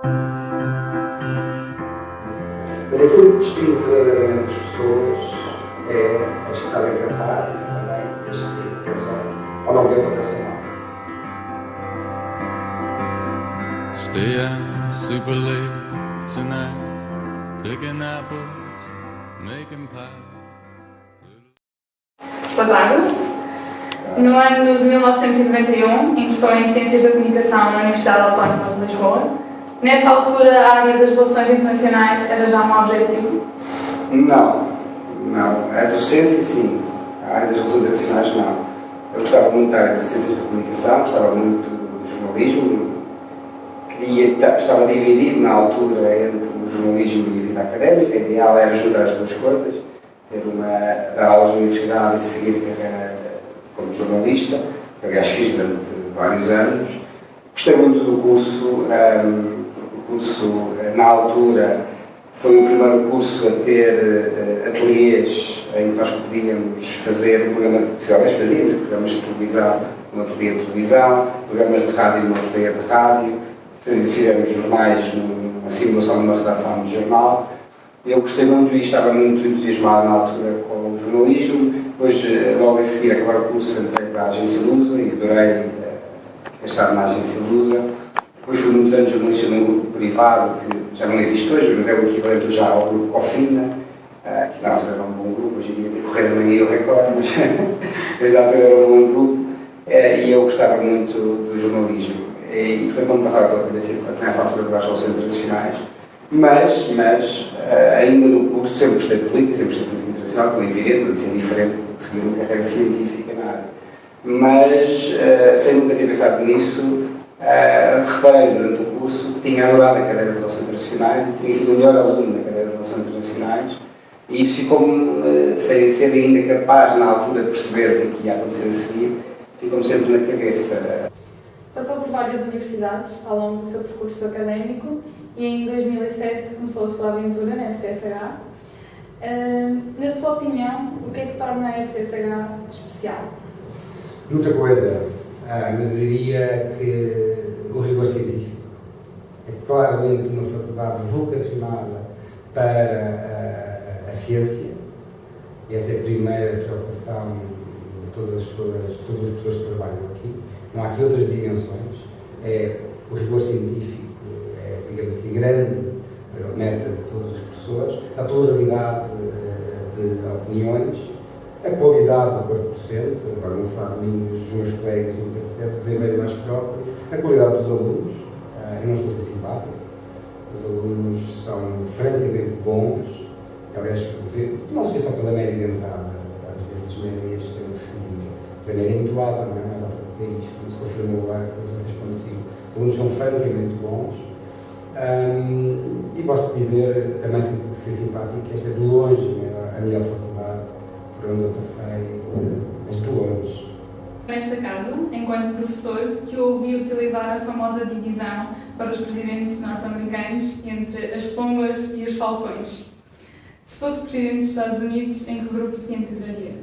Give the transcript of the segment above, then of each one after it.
Mas aquilo que distingue verdadeiramente as pessoas é as que sabem pensar e também as que pensam ou não pensam mal. Stay out super late tonight, picking apples, making pies. Boa tarde. No ano de 1991, ingressou em Ciências da Comunicação na Universidade Autónoma de Lisboa. Nessa altura, a área das relações internacionais era já um objetivo? Não. A docência, sim. A área das relações internacionais, não. Eu gostava muito da área das Ciências da Comunicação, gostava muito do jornalismo. Estava dividido na altura entre o jornalismo e a vida académica. O ideal era juntar as duas coisas, dar aulas na universidade e seguir a carreira como jornalista. Aliás, fiz durante vários anos. Gostei muito do curso. O curso, na altura, foi o primeiro curso a ter ateliês em que nós podíamos fazer um programa, fazíamos programas de televisão, um ateliê de televisão, programas de rádio, um ateliê de rádio. Fizemos jornais, uma simulação de uma redação de jornal. Eu gostei muito e estava muito entusiasmado na altura com o jornalismo. Depois, logo a seguir, acabar o curso, entrei para a agência Lusa e adorei estar na agência Lusa. Depois fui muitos anos jornalista num grupo privado, que já não existe hoje, mas é o equivalente já ao grupo Cofina, que na altura era um bom grupo, hoje em dia tem que correr amanhã e eu recordo, mas na altura era um bom grupo, e eu gostava muito do jornalismo. E portanto não me passava pela cabeça nessa altura para as relações internacionais, mas ainda no curso sempre gostei de política, sempre gostei de política internacional, como é evidente, mas isso é diferente do que seguir uma carreira científica na área. Mas, sem nunca ter pensado nisso, reparei durante o curso que tinha adorado a cadeira de Relações Internacionais e tinha sido o melhor aluno na cadeira de Relações Internacionais, e isso ficou-me, sem ser ainda capaz na altura de perceber o que ia acontecer a seguir, ficou-me sempre na cabeça. Passou por várias universidades ao longo do seu percurso académico e em 2007 começou a sua aventura na FCSH. Na sua opinião, o que é que torna a FCSH especial? Muita coisa, mas eu diria que o rigor científico. É claramente uma faculdade vocacionada para a ciência, e essa é a primeira preocupação de todos os professores que trabalham aqui. Não há aqui outras dimensões. O rigor científico é, digamos assim, grande meta de todos os professores, a pluralidade de opiniões, a qualidade do corpo docente, agora não falar de mim, dos meus colegas, não sei se deve dizer bem mais próprio, a qualidade dos alunos. Eu não estou a ser simpático, os alunos são francamente bons, aliás, não se vê só pela média de entrada, às vezes as médias têm que seguir, mas a média é muito alta, não é? Mais alta do país, como se confirmou lá, com 16,5. Os alunos são francamente bons. E posso dizer, também sem ser simpático, que esta é de longe a melhor faculdade por onde eu passei, mas de longe. Nesta casa, enquanto professor, que ouvi utilizar a famosa divisão para os presidentes norte-americanos entre as pombas e os falcões. Se fosse presidente dos Estados Unidos, em que grupo se integraria?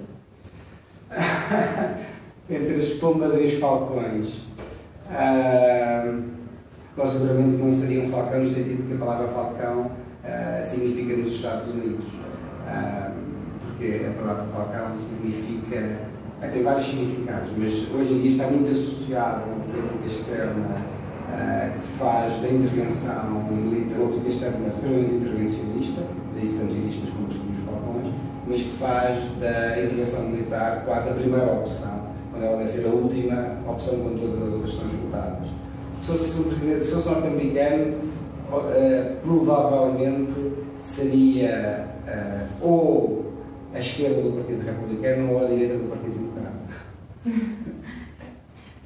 Entre as pombas e os falcões. Nós seguramente não seria um falcão no sentido que a palavra falcão significa nos Estados Unidos. Porque a palavra falcão significa... tem vários significados, mas hoje em dia está muito associado a uma política externa que faz da intervenção militar, uma política externa extremamente intervencionista, isso tanto existe nos pombas como nos falcões, mas que faz da intervenção militar quase a primeira opção, quando ela deve ser a última opção quando todas as outras estão esgotadas. Se fosse norte-americano, provavelmente seria ou a esquerda do Partido Republicano ou a direita do Partido Democrata.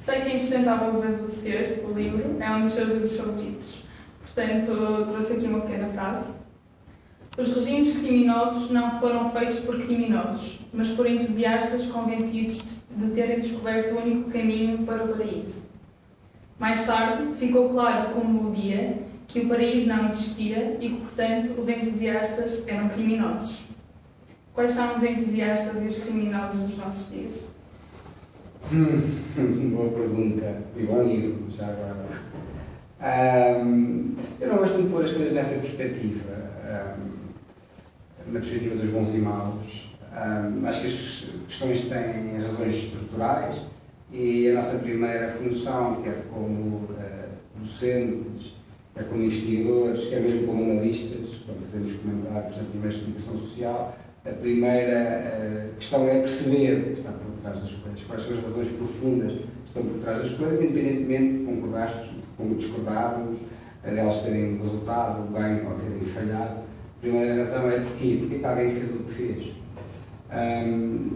Sei que é Insustentável de Envelhecer, o livro, é um dos seus livros favoritos. Portanto, trouxe aqui uma pequena frase. Os regimes criminosos não foram feitos por criminosos, mas por entusiastas convencidos de terem descoberto o único caminho para o paraíso. Mais tarde, ficou claro como o dia que o paraíso não existia e que, portanto, os entusiastas eram criminosos. Quais são os entusiastas e os criminosos dos nossos dias? Boa pergunta. E bom livro, já agora. Eu de pôr as coisas nessa perspectiva, na perspectiva dos bons e maus. Acho que as questões têm razões estruturais e a nossa primeira função, quer como docentes, quer como investigadores, quer mesmo como analistas, quando fazemos comentários na primeira explicação social, a primeira questão é perceber o que está por trás das coisas, quais são as razões profundas que estão por trás das coisas, independentemente de concordastes, como discordarmos, delas terem resultado bem ou terem falhado. A primeira razão é porquê? Porque que alguém fez o que fez.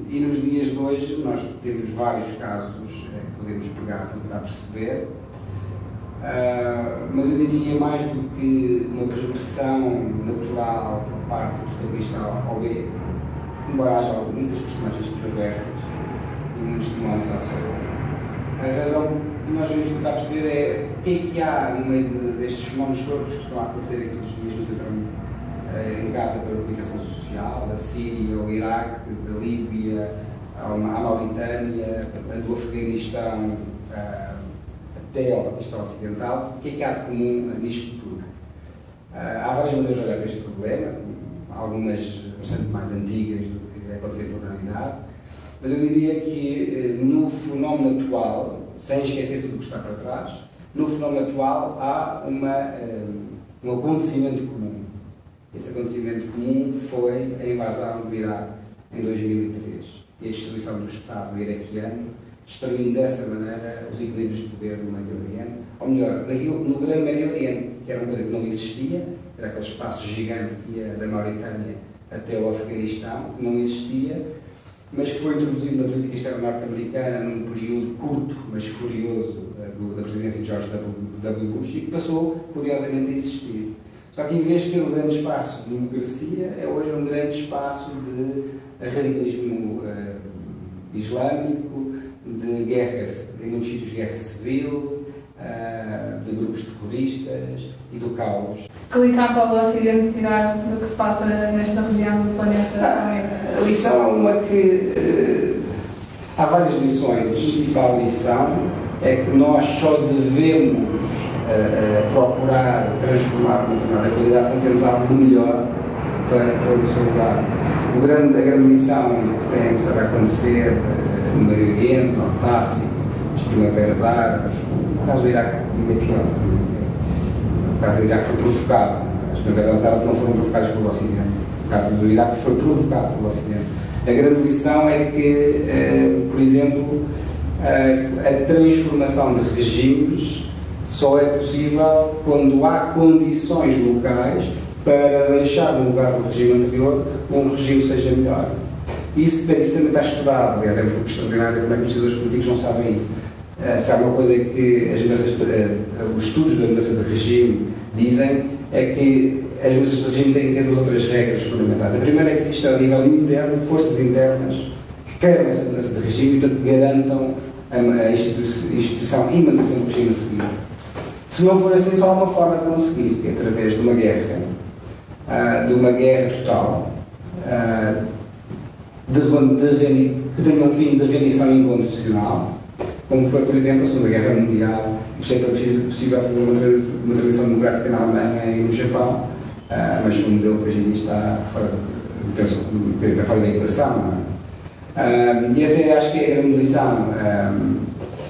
E nos dias de hoje nós temos vários casos que podemos pegar para tentar perceber, mas eu diria mais do que uma perversão natural por parte do protagonista ao B, embora haja muitas personagens perversas e muitos demónios à solta. A razão que nós vamos tentar perceber é o que há no meio destes fenómenos todos que estão a acontecer aqui nos dias no centro em Gaza pela comunicação social, da Síria, ao Iraque, da Líbia, à Mauritânia, do Afeganistão até ao Paquistão Ocidental. O que há de comum nisto tudo? Há várias maneiras de olhar para este problema, algumas bastante mais antigas do que a contemporaneidade, mas eu diria que no fenómeno atual, sem esquecer tudo o que está para trás, no fenómeno atual há um acontecimento comum. Esse acontecimento comum foi a invasão do Iraque em 2003 e a destruição do Estado iraquiano, destruindo dessa maneira os equilíbrios de poder no Médio Oriente, ou melhor, no grande Médio Oriente, que era uma coisa que não existia, era aquele espaço gigante que ia da Mauritânia até o Afeganistão, que não existia, mas que foi introduzido na política externa norte-americana num período curto, mas furioso, da presidência de George W. Bush, e que passou, curiosamente, a existir. Só que, em vez de ser um grande espaço de democracia, é hoje um grande espaço de radicalismo islâmico, de guerras, em muitos sítios, guerra civil, de grupos terroristas e do caos. Que lição pode o Ocidente tirar do que se passa nesta região do planeta? A lição é uma que há várias lições. A principal lição é que nós só devemos procurar transformar a qualidade contemporânea do melhor para o seu lugar. A grande lição que tem que acontecer no Medio Oriente, no África, as primaveras árabes, o caso do Iraque ainda é pior. O caso do Iraque foi provocado. As primaveras árabes não foram provocadas pelo Ocidente. O caso do Iraque foi provocado pelo Ocidente. A grande lição é que, por exemplo, a transformação de regimes só é possível quando há condições locais para deixar no lugar do regime anterior um regime que seja melhor. Isso também está estudado, aliás, é muito extraordinário como é que os decisores políticos não sabem isso. Sabe uma coisa que os estudos da mudança de regime dizem é que as mudanças de regime têm que ter duas outras regras fundamentais. A primeira é que existe a nível interno forças internas que queiram essa mudança de regime e, portanto, garantam a instituição e manutenção do regime a seguir. Se não for assim, só há uma forma de conseguir, que é através de uma guerra total, que tenha um fim de rendição incondicional, como foi, por exemplo, a Segunda Guerra Mundial. Isto é possível fazer uma transição democrática na Alemanha e no Japão, mas o modelo que hoje em dia está fora da equação. E essa acho que é a grande lição.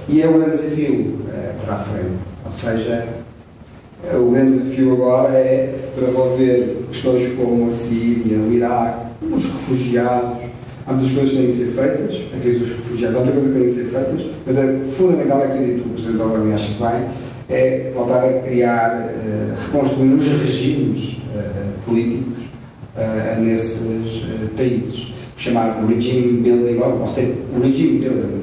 E é o grande desafio para a frente. Ou seja, o grande desafio agora é para resolver questões como a Síria, o Iraque, os refugiados. Há muitas coisas que têm que ser feitas, a crise dos refugiados, há muitas coisas que têm que ser feitas, mas é fundamental, é que o Presidente Obama acha bem, é voltar a criar, reconstruir os regimes políticos nesses países. Chamar regime building, ou seja, o regime building,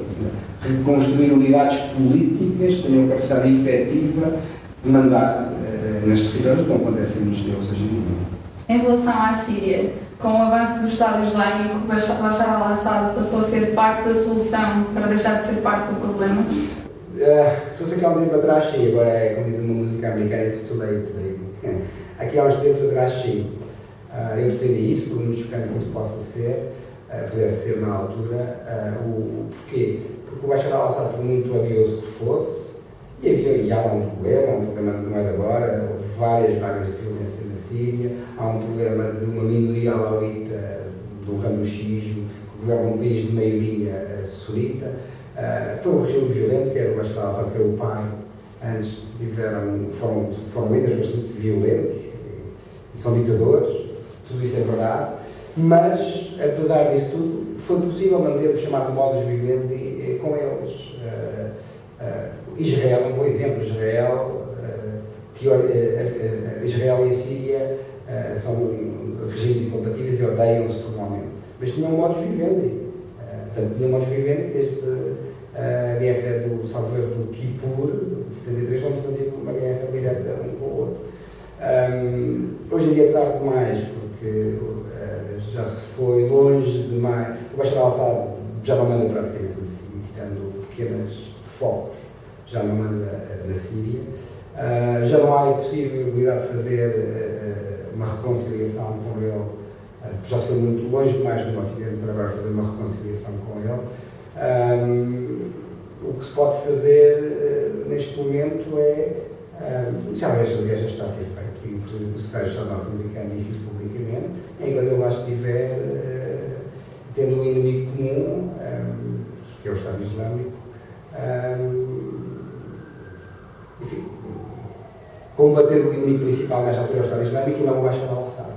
reconstruir unidades políticas que tenham capacidade efetiva de mandar nestes territórios, como acontece nos deus hoje em dia. Em relação à Síria, com o avanço do Estado Islâmico, Bashar al-Assad passou a ser parte da solução para deixar de ser parte do problema? Se fosse aqui há um tempo atrás, sim. Agora é como diz uma música americana, it's too late, baby. Aqui há uns tempos atrás, sim. Eu defendi isso, por muito chocante que isso possa ser, pudesse ser na altura. Porquê? Porque o Bashar al-Assad, por muito odioso que fosse, e há um problema não é de agora, várias vagas de violência na Síria, há um problema de uma minoria alauíta do ramo xismo, que governa um país de maioria sunita. Foi um regime violento, quer o Bashar al-Assad, quer o pai, antes foram líderes bastante violentos, e são ditadores, tudo isso é verdade, mas, apesar disso tudo, foi possível manter o chamado modus vivendi com eles. Israel é um bom exemplo. Israel e a Síria são regimes incompatíveis e odeiam-se formalmente, mas tinham modus vivendi. Tinham modus vivendi desde a guerra do Salvador do Kippur, de 73, onde tive uma guerra direta um com o outro. Hoje em dia é tarde demais, porque já se foi longe demais. O Bashar al-Assad já não manda praticamente na Síria, tirando pequenos focos, já não manda na Síria. Já não há possibilidade de fazer uma reconciliação com ele, já se foi muito longe demais no Ocidente para agora fazer uma reconciliação com ele. O que se pode fazer neste momento é, já está a ser feito, e o Presidente do Secretário-Estado norte-americano disse isso publicamente, enquanto ele lá estiver tendo um inimigo comum, que é o Estado Islâmico, enfim, combater o inimigo principal nesta altura é o Estado Islâmico e não o Bashar al-Assad.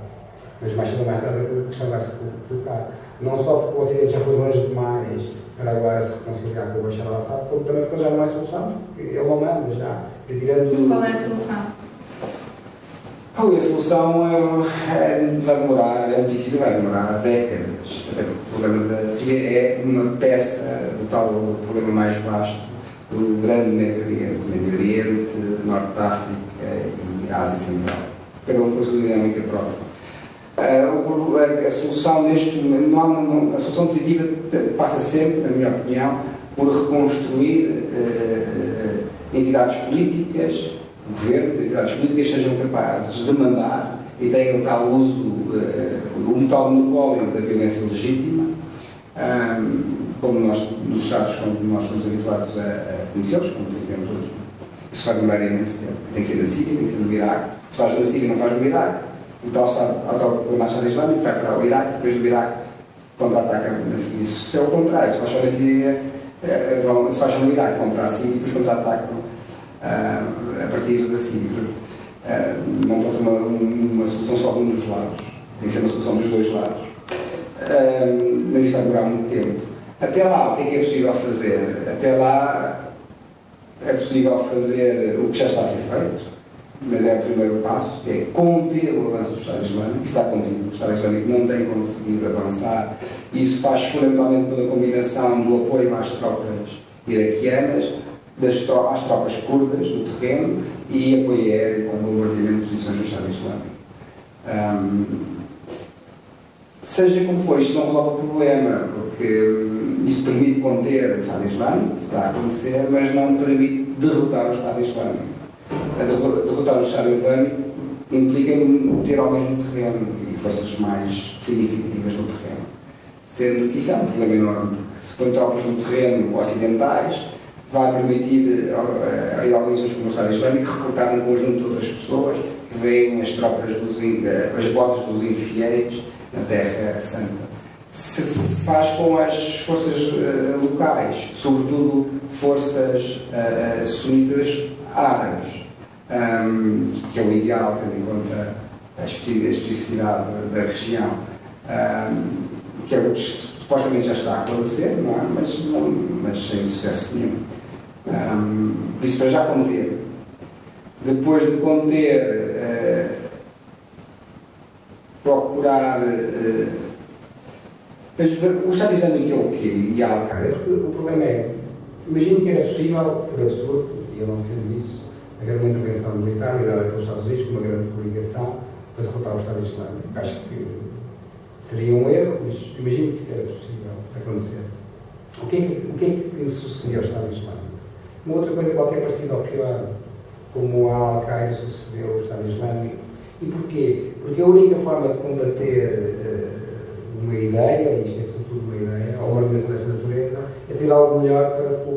Mas mais cedo ou mais tarde a questão vai se colocar. Não só porque o Ocidente já foi longe demais para agora se reconciliar com o Bashar al-Assad, como também porque ele já não é solução, porque ele não manda já. Qual é a solução? A solução vai demorar, é difícil, vai demorar décadas. O problema da Síria é uma peça do tal problema mais vasto do grande Médio Oriente, Norte da África e Ásia Central. Cada um com a sua dinâmica própria. A solução neste momento, a solução definitiva passa sempre, na minha opinião, por reconstruir entidades políticas, governos, entidades políticas sejam capazes de mandar e tenham tal uso, um tal monopólio da violência legítima, como nós, nos Estados, como nós estamos habituados a conhecê-los, como por exemplo, isso vai demorar imenso tempo. Tem que ser na Síria, tem que ser no Iraque. Se faz na Síria, não faz no Iraque. O tal Estado Islâmico vai para o Iraque, depois do Iraque contra-ataca na Síria. Se é o contrário, se faz só na Síria, se faz no Iraque, vão para a Síria e depois contra-atacam a partir da Síria. Não pode ser uma solução só de um dos lados, tem que ser uma solução dos dois lados. Mas isto vai demorar muito tempo. Até lá, o que é possível fazer? Até lá é possível fazer o que já está a ser feito, mas é o primeiro passo, que é conter o avanço do Estado Islâmico. Isso está contido. O Estado Islâmico não tem conseguido avançar. Isso faz fundamentalmente pela combinação do apoio às tropas iraquianas, às tropas curdas do terreno e apoio aéreo com o bombardeamento de posições do Estado Islâmico. Seja como for, isto não resolve o problema, porque isso permite conter o Estado Islâmico, isso está a acontecer, mas não permite derrotar o Estado Islâmico. Derrotar o Estado Islâmico implica ter homens no terreno e forças mais significativas no terreno. Sendo que isso é um problema enorme, porque se põe tropas no terreno ocidentais, vai permitir a organizações como o Estado Islâmico recrutar um conjunto de outras pessoas que veem as tropas, as botas dos infiéis na Terra Santa. Se faz com as forças locais, sobretudo forças sunitas árabes, que é o ideal, tendo em conta a especificidade da região, que é o que supostamente já está a acontecer, não é? Mas sem sucesso nenhum. Por isso, para já conter. Depois de conter, procurar. O Estado Islâmico é o quê? E a Al-Qaeda? O problema é, imagino que era possível, por absurdo, e eu não defendo isso, haver uma intervenção militar liderada pelos Estados Unidos com uma grande coligação para derrotar o Estado Islâmico. Acho que seria um erro, mas imagino que isso era possível acontecer. O que é que sucedeu ao Estado Islâmico? Uma outra coisa qualquer parecida ao pior, como a Al-Qaeda sucedeu ao Estado Islâmico. E porquê? Porque a única forma de combater uma ideia, e isto é sobretudo uma ideia, ou uma organização dessa natureza, é ter algo melhor,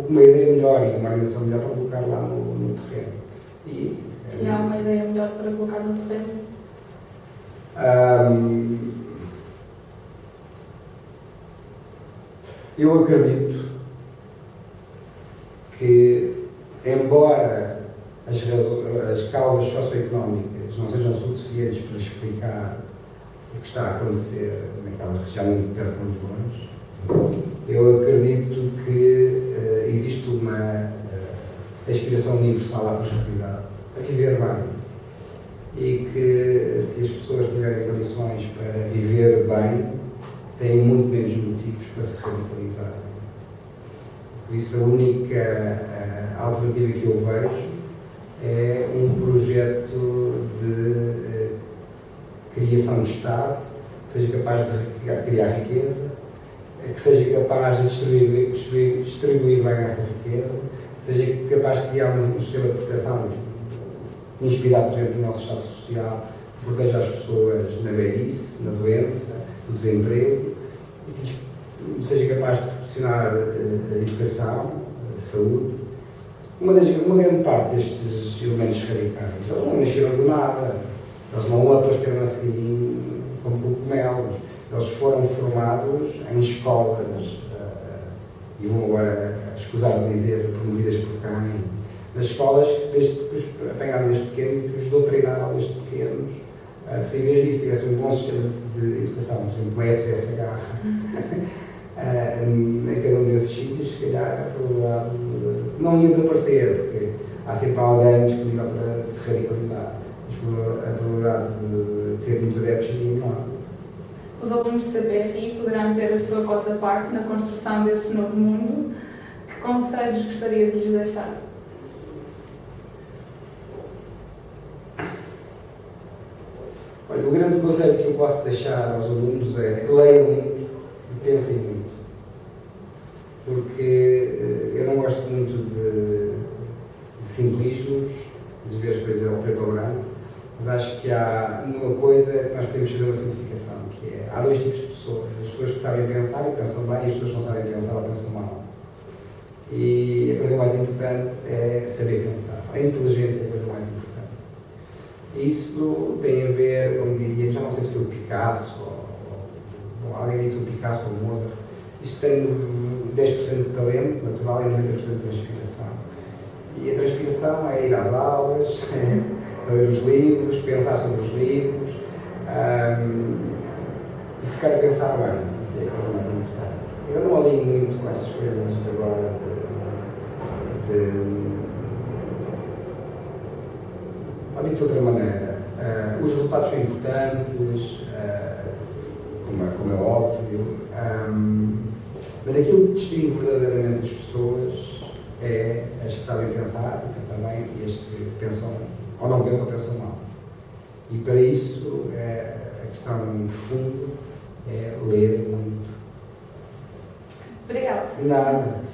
uma ideia melhor e uma organização melhor para colocar lá no terreno. E há uma ideia ideia melhor para colocar no terreno? Eu acredito que, embora as causas socioeconómicas não sejam suficientes para explicar o que está a acontecer naquela região muito perto de longe, eu acredito que existe uma aspiração universal à prosperidade, a viver bem. E que, se as pessoas tiverem condições para viver bem, têm muito menos motivos para se radicalizar. Por isso, a única alternativa que eu vejo é um projeto de criação de Estado que seja capaz de criar riqueza, que seja capaz de distribuir bem essa riqueza, que seja capaz de criar um sistema de proteção inspirado, por exemplo, no nosso Estado Social, que proteja as pessoas na velhice, na doença, no desemprego, e que seja capaz de proporcionar a educação, a saúde. Uma grande parte destes elementos radicais, eles não nasceram do nada, eles não apareceram assim como cogumelos, eles foram formados em escolas, e vou agora escusar de dizer promovidas por quem, nas escolas que os apanharam desde pequenos e que os doutrinaram desde pequenos. Se em vez disso tivesse um bom sistema de educação, por exemplo, uma FCSH, em cada um desses sítios, se calhar a probabilidade não ia desaparecer, porque há sempre alguém disponível para se radicalizar. A probabilidade de ter muitos adeptos seria menor. Os alunos do CPRI poderão ter a sua cota parte na construção desse novo mundo. Que conselhos gostaria de lhes deixar? Olha, o grande conselho que eu posso deixar aos alunos é leiam muito e pensem muito. Porque eu não gosto muito de simplismos, de ver as coisas ao preto ou branco, mas acho que há uma coisa que nós podemos fazer uma simplificação, que é, há dois tipos de pessoas. As pessoas que sabem pensar e pensam bem, e as pessoas que não sabem pensar ou pensam mal. E a coisa mais importante é saber pensar. A inteligência é a coisa mais importante. Isso tem a ver, como diria, já não sei se foi o Picasso, ou alguém disse o Picasso ou o Mozart, isto tem 10% de talento natural e 90% de transpiração. E a transpiração é ir às aulas, ler os livros, pensar sobre os livros, e ficar a pensar bem. Isso é a coisa mais importante. Eu não alinho muito com estas coisas de agora, de outra maneira. Os resultados são importantes, como é óbvio, mas aquilo que distingue verdadeiramente as pessoas é as que sabem pensar bem, e as que pensam, ou não pensam, pensam mal. E para isso, a questão de fundo é ler muito. Obrigada. Nada.